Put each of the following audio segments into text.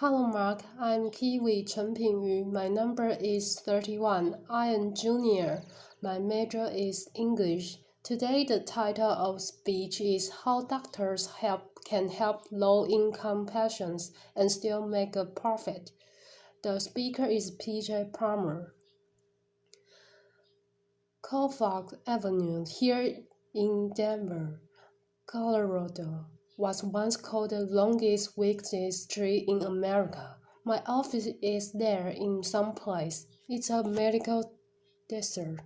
Hello Mark, I'm Kiwi Chen Pingyu. My number is 31. I am junior. My major is English. Today the title of speech is How Doctors can help low-income patients and still make a profit. The speaker is PJ Parmar. Colfax Avenue here in Denver, Colorado, was once called the longest weekday street in America. My office is there in some place. It's a medical desert.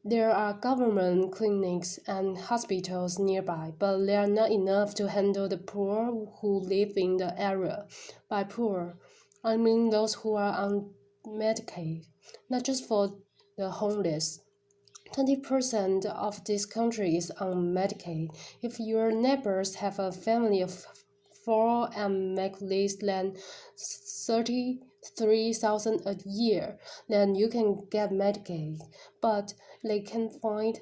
There are government clinics and hospitals nearby, but they are not enough to handle the poor who live in the area. By poor, I mean those who are on Medicaid, not just for the homeless. 20% of this country is on Medicaid. If your neighbors have a family of four and make less than 33,000 a year, then you can get Medicaid, but they can't find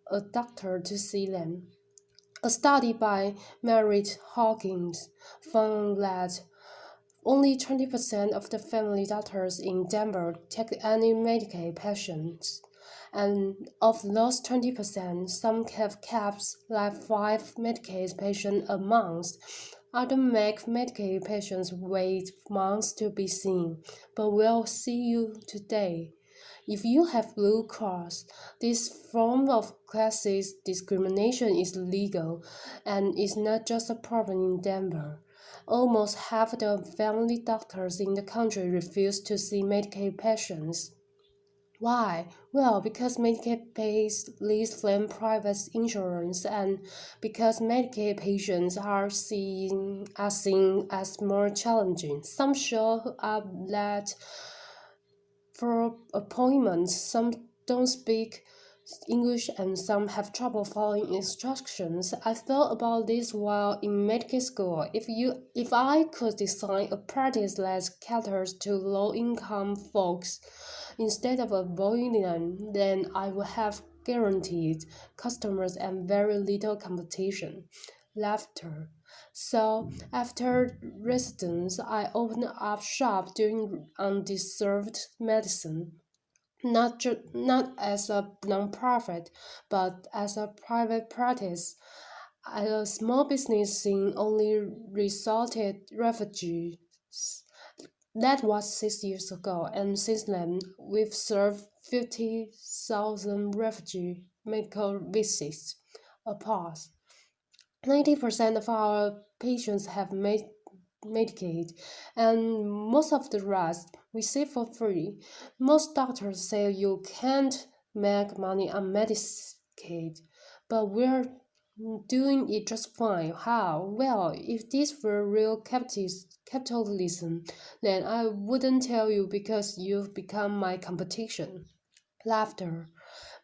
a doctor to see them. A study by Merritt Hawkins found that only 20% of the family doctors in Denver take any Medicaid patients. And of those 20%, some have caps like 5 Medicaid patients a month. Others make Medicaid patients wait months to be seen. But we'll see you today. If you have Blue Cross, this form of classist discrimination is legal and is not just a problem in Denver. Almost half the family doctors in the country refuse to see Medicaid patients. Why? Well, because Medicaid pays less than private insurance and because Medicaid patients are seen as more challenging. Some show up late for appointments, some don't speak English, and some have trouble following instructions. I thought about this while in medical school. If I could design a practice that caters to low-income folks instead of avoiding them, then I would have guaranteed customers and very little competition. Laughter. So after residence, I opened up shop doing undeserved medicine not as a non-profit, but as a private practice. A small business in only resulted refugees. That was 6 years ago, and since then, we've served 50,000 refugee medical visits. A pause. 90% of our patients have Medicaid, and most of the rest we see for free. Most doctors say you can't make money on Medicaid, but we're doing it just fine. How? Well, if this were real capitalism, then I wouldn't tell you because you've become my competition. Laughter.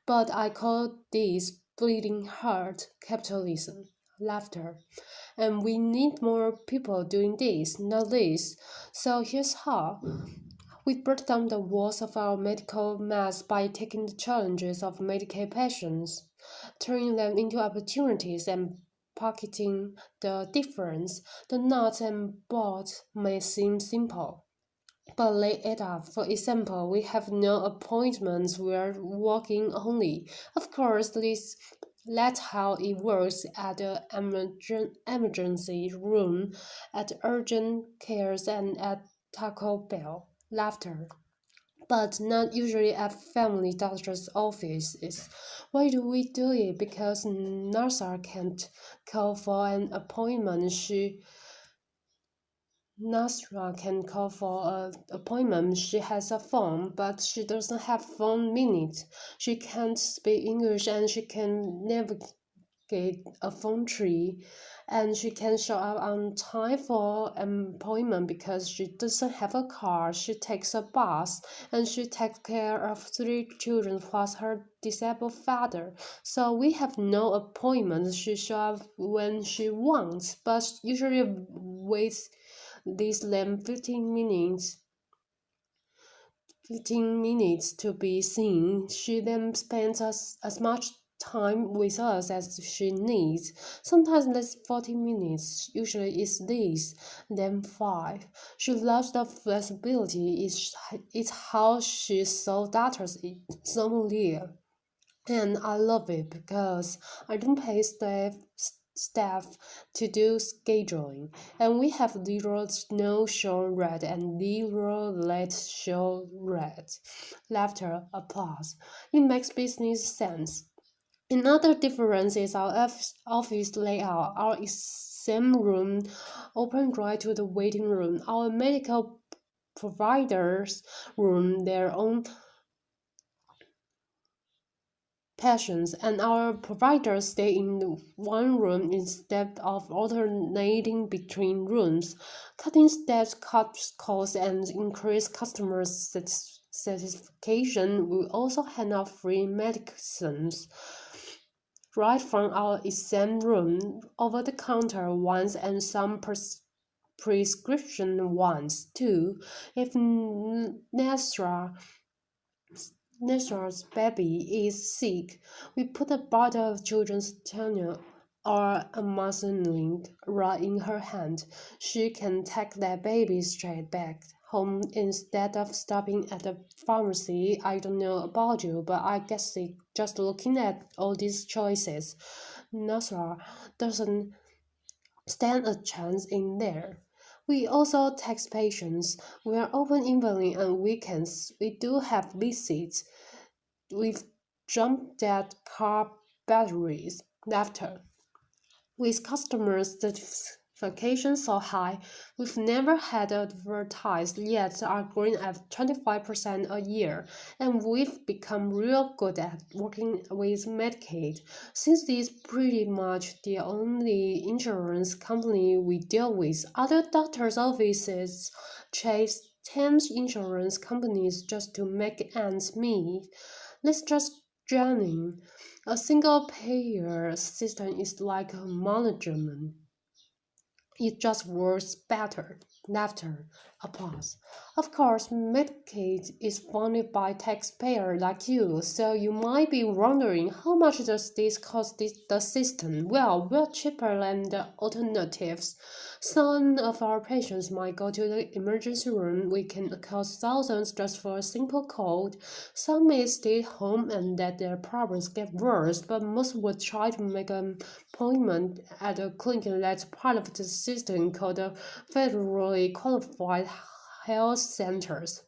But I call this bleeding heart capitalism. Laughter. And we need more people doing this, not this. So here's how. We break down the walls of our medical mass by taking the challenges of Medicaid patients, turning them into opportunities and pocketing the difference. The nuts and bolts may seem simple, but lay it up. For example, we have no appointments, we're walking only. Of course, that's how it works at the emergency room, at urgent cares, and at Taco Bell. Laughter. But not usually at family doctor's offices. Why do we do it? Because Narsa can't call for an appointment. Nasra can call for an appointment. She has a phone, but she doesn't have phone minutes. She can't speak English and she can navigate a phone tree. And she can show up on time for an appointment because she doesn't have a car. She takes a bus and she takes care of 3 children plus her disabled father. So we have no appointments. She shows up when she wants, but usually waits less than 15 minutes to be seen. She then spends as much time with us as she needs. Sometimes less 40 minutes, usually it's this, then 5. She loves the flexibility, it's how she saw daughters so clear. And I love it because I don't pay staff to do scheduling, and we have zero no show red and zero late show red. Laughter, applause. It makes business sense. Another difference is our office layout. Our exam room open right to the waiting room. Our medical providers room their own patients, and our providers stay in one room instead of alternating between rooms. Cutting steps cuts costs and increase customer satisfaction. We also hand out free medicines right from our exam room, over-the-counter ones and some prescription ones too. If Nestor's baby is sick, we put a bottle of children's tonic or amoxicillin right in her hand. She can take that baby straight back home instead of stopping at the pharmacy. I don't know about you, but I guess just looking at all these choices, Nasra doesn't stand a chance in there. We also text patients. We are open evening and weekends. We do have visits. We've jumped at car batteries. Laughter. With customer satisfaction so high, we've never had advertised yet are growing at 25% a year, and we've become real good at working with Medicaid. Since this is pretty much the only insurance company we deal with, other doctors' offices chase 10 insurance companies just to make ends meet. Let's just join in. A single payer system is like a management. It just works better. Laughter, applause. Of course, Medicaid is funded by taxpayers like you, so you might be wondering how much does this cost the system? Well, we're cheaper than the alternatives. Some of our patients might go to the emergency room. We can cost thousands just for a simple cold. Some may stay home and let their problems get worse, but most would try to make an appointment at a clinic that's part of the system called the federally qualified health centers.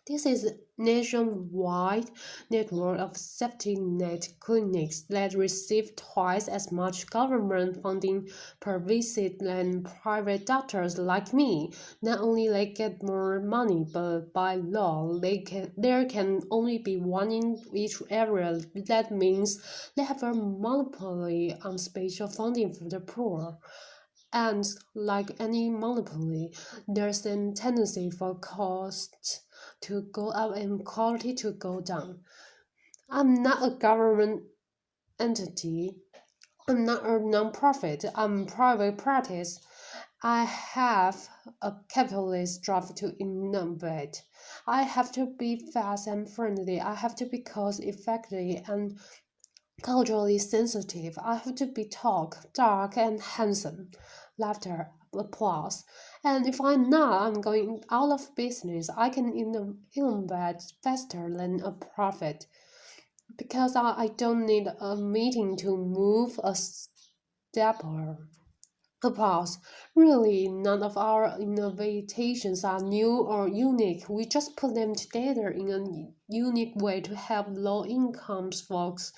This is a nationwide network of safety net clinics that receive twice as much government funding per visit than private doctors like me. Not only they get more money, but by law there can only be one in each area. That means they have a monopoly on special funding for the poor. And like any monopoly, there's a tendency for costs to go up and quality to go down. I'm not a government entity. I'm not a non-profit. I'm private practice. I have a capitalist drive to innovate. I have to be fast and friendly. I have to be cost effective and culturally sensitive. I have to be tall, dark, and handsome. Laughter, applause. And if I'm not, I'm going out of business. I can innovate faster than a profit because I don't need a meeting to move a stepper. Applause. Really, none of our innovations are new or unique. We just put them together in a unique way to help low income folks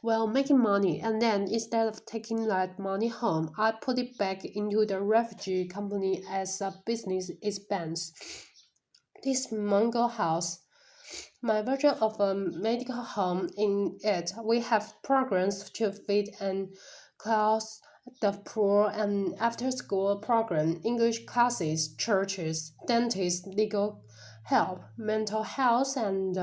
while making money. And then instead of taking that money home, I put it back into the refugee company as a business expense. This Mongol house, my version of a medical home. In it, we have programs to feed and clothe the poor, and after-school program, English classes, churches, dentists, legal help, mental health, and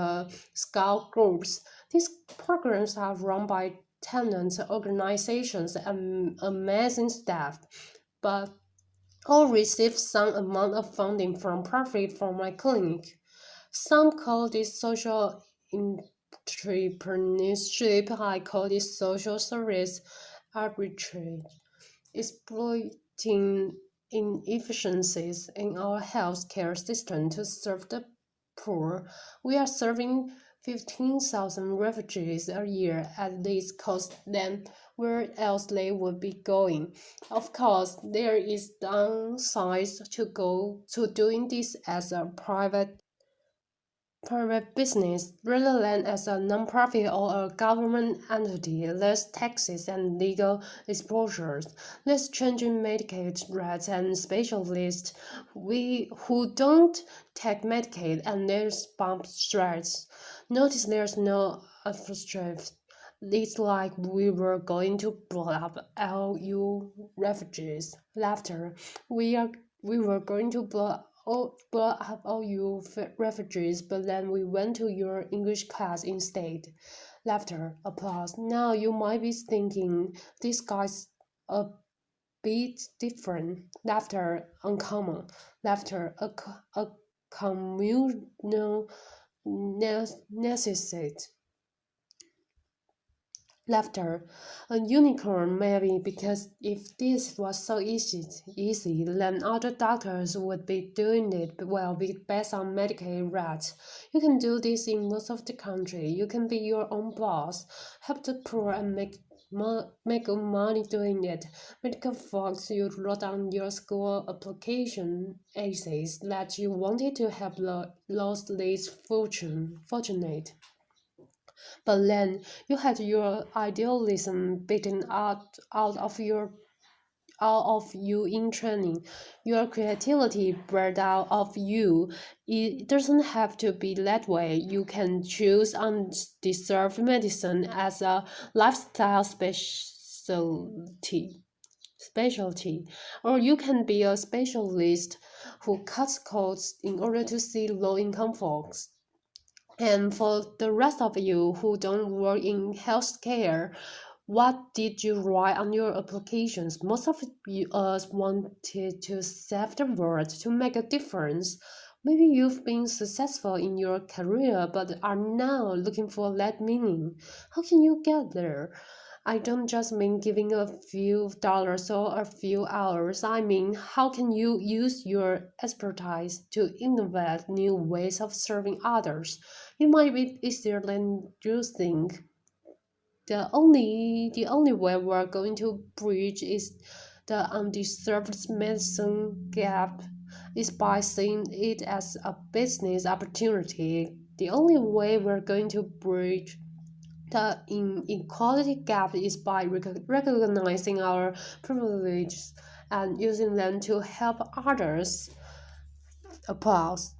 scout groups. These programs are run by tenant organizations and amazing staff, but all receive some amount of funding from profit from my clinic. Some call this social entrepreneurship, high quality social service arbitrage, exploiting inefficiencies in our healthcare system to serve the poor. We are serving 15,000 refugees a year at this cost, then where else they would be going? Of course, there is downsides to go to doing this as a private business rather than as a non-profit or a government entity, less taxes and legal exposures, less changing Medicaid rates and specialists we who don't take Medicaid and there's bump stress. Notice there's no apostrophe. It's like we were going to blow up LU refugees. Laughter. We were going to blow up all you refugees, but then we went to your English class instead. Laughter. Applause. Now you might be thinking this guy's a bit different. Laughter. Uncommon. Laughter. A communal necessity. Laughter. A unicorn maybe because if this was so easy, then other doctors would be doing it well based on Medicaid rates. You can do this in most of the country. You can be your own boss, help the poor and make good money doing it. Medical folks, you wrote down your school application essays that you wanted to help those least fortunate. But then you had your idealism beaten out of you in training. Your creativity bred out of you. It doesn't have to be that way. You can choose undeserved medicine as a lifestyle specialty, or you can be a specialist who cuts costs in order to see low-income folks. And for the rest of you who don't work in healthcare, what did you write on your applications? Most of us wanted to save the world, to make a difference. Maybe you've been successful in your career but are now looking for that meaning. How can you get there? I don't just mean giving a few dollars or a few hours. I mean, how can you use your expertise to innovate new ways of serving others? It might be easier than you think. The only way we're going to bridge is the undeserved medicine gap is by seeing it as a business opportunity. The only way we're going to bridge the inequality gap is by recognizing our privileges and using them to help others. Applause.